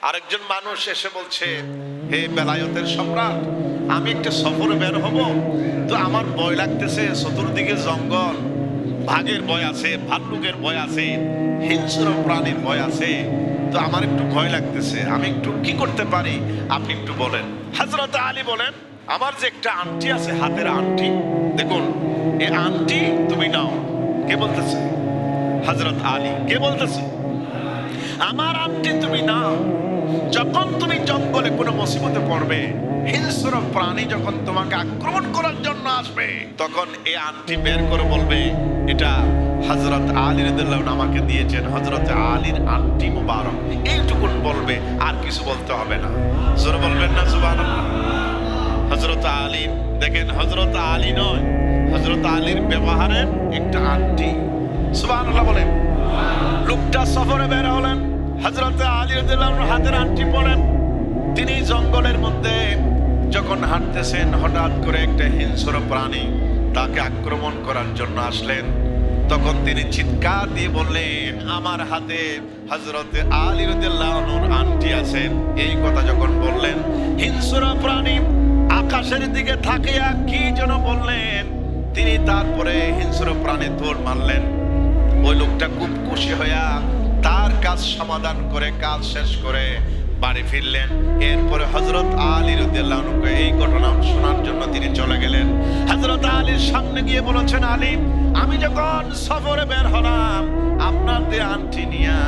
আরেকজন মানুষ এসে বলছে, হে বেলায়েতের সম্রাট, আমি একটা সফরে বের হব, তো আমার ভয় লাগতেছে, চতুর্দিকে জঙ্গল, বাঘের ভয় আছে, ভাল্লুকের ভয় আছে, হিংস্র প্রাণীর ভয় আছে, তো আমার একটু ভয় লাগতেছে, আমি একটু কি করতে পারি আপনি একটু বলেন। হযরত আলী বলেন, আমার যে একটা আংটি আছে, হাতের আংটি, দেখুন এই আংটি তুমি নাও। কে বলতেছে? হযরত আলী। কে বলতেছে? আমার আংটি তুমি নাও। যখন তুমি জঙ্গলে কোনো মুসিবতে পড়বে, হিংস্র প্রাণী যখন তোমাকে আক্রমণ করার জন্য আসবে, তখন এই আংটি বের করে বলবে, এটা হযরত আলী রাদিয়াল্লাহু আনহু আমাকে দিয়েছেন, হযরত আলীর আংটি মুবারক, এইটুকুন বলবে, আর কিছু বলতে হবে না। জোরে বলবেন না সুবহানাল্লাহ। হযরত আলী, দেখেন হযরত আলী নয়, হযরত আলীর ব্যবহারের একটা আংটি। সুবহানাল্লাহ বলেন। লোকটা সফরে বের হলেন, হযরত আলী রাদিয়াল্লাহু আনহু হাতের আংটি পরেন। তিনি জঙ্গলের মধ্যে যখন হাঁটতেছেন, হঠাৎ করে একটা হিংস্র প্রাণী তাকে আক্রমণ করার জন্য আসলেন। তখন তিনি চিৎকার দিয়ে বললেন, আমার হাতে হযরত আলী রাদিয়াল্লাহু আনহুর আংটি আছে। এই কথা যখন বললেন, হিংস্র প্রাণী আকাশের দিকে তাকিয়ে কি যেন বললেন, তিনি তারপরে হিংস্র প্রাণী দৌড় মারলেন। ওই লোকটা খুব খুশি হইয়া তার কাজ সমাধান করে, কাজ শেষ করে বাড়ি ফিরলেন। এরপরে হযরত আলী রাদিয়াল্লাহু আনহু এই ঘটনা শোনার জন্য তিনি চলে গেলেন। হযরত আলীর সামনে গিয়ে বলেছেন, আলী, আমি যখন সফরে বের হলাম, আপনার দিয়ে আংটি নিয়া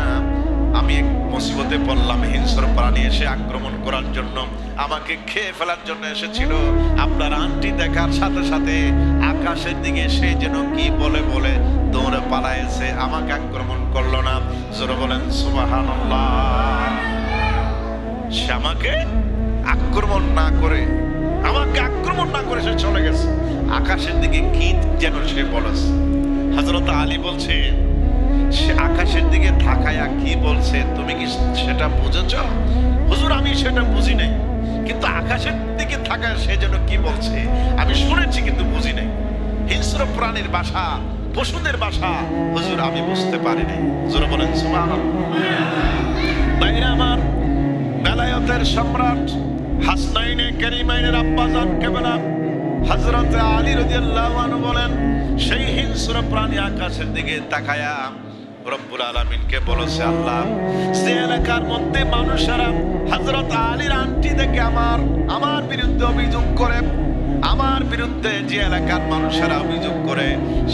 আমি এক মুসিবতে পড়লাম। হিংস্র প্রাণী এসে আক্রমণ করার জন্য, আমাকে খেয়ে ফেলার জন্য এসেছিল। আপনার আংটি দেখার সাথে সাথে আকাশের দিকে সে যেন কি বলে বলে দৌড়ে পালাইছে, আমাকে আক্রমণ করলো না। জোরে বলেন সুবহানাল্লাহ। সে আমাকে আক্রমণ না করে সে চলে গেছে, আকাশের দিকে কি যেন সে বলেছে। হযরত আলী বলছে, সে আকাশের দিকে তাকায়া কি বলছে, তুমি কি সেটা বুঝেছো? হুজুর, আমি সেটা বুঝি নাই, কিন্তু আকাশের দিকে তাকায় সে যেন কি বলছে আমি শুনেছি, কিন্তু বুঝি নাই। হিংস্র প্রাণীর ভাষা, পশুদের ভাষা হুজুর আমি বুঝতে পারি নাই। হুজুর বলেন সুবহানাল্লাহ। ভাইরা আমার, বেলায়েতের সম্রাট হাসনাইনে কারিমাইনের আব্বাজান কেবলা হযরত আলী রাদিয়াল্লাহু আনহু বলেন, সেই হিংস্র প্রাণী আকাশের দিকে তাকায়া রব্বুল আলামিনকে বলেছে, আল্লাহ, যে এলাকার মধ্যে মানুষেরা হযরত আলীর আংটি দেখে আমার বিরুদ্ধে অভিযোগ করে, আমার বিরুদ্ধে যে এলাকার মানুষেরা অভিযোগ করে,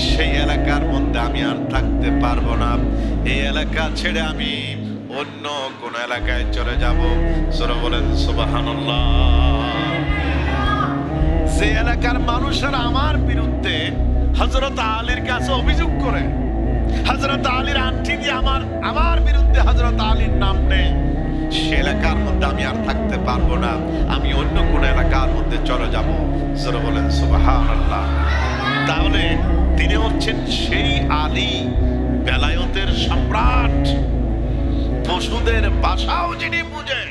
সেই এলাকার মধ্যে আমি আর থাকতে পারবো না। এই এলাকা ছেড়ে আমি অন্য কোন এলাকায় চলে যাব। সূরা বলেন সুবহানাল্লাহ। যে এলাকার মানুষেরা আমার বিরুদ্ধে হযরত আলীর কাছে অভিযোগ করে, হযরত আলীর আংটি দিয়ে আমার বিরুদ্ধে হযরত আলীর নাম নেই, সে এলাকার মধ্যে আমি আর থাকতে পারবো না, আমি অন্য কোন এলাকার মধ্যে চলে যাব। জোরে বলেন সুবহানাল্লাহ। তাহলে তিনি হচ্ছেন সেই আলী, বেলায়েতের সম্রাট, পশুদের ভাষাও যিনি বুঝে।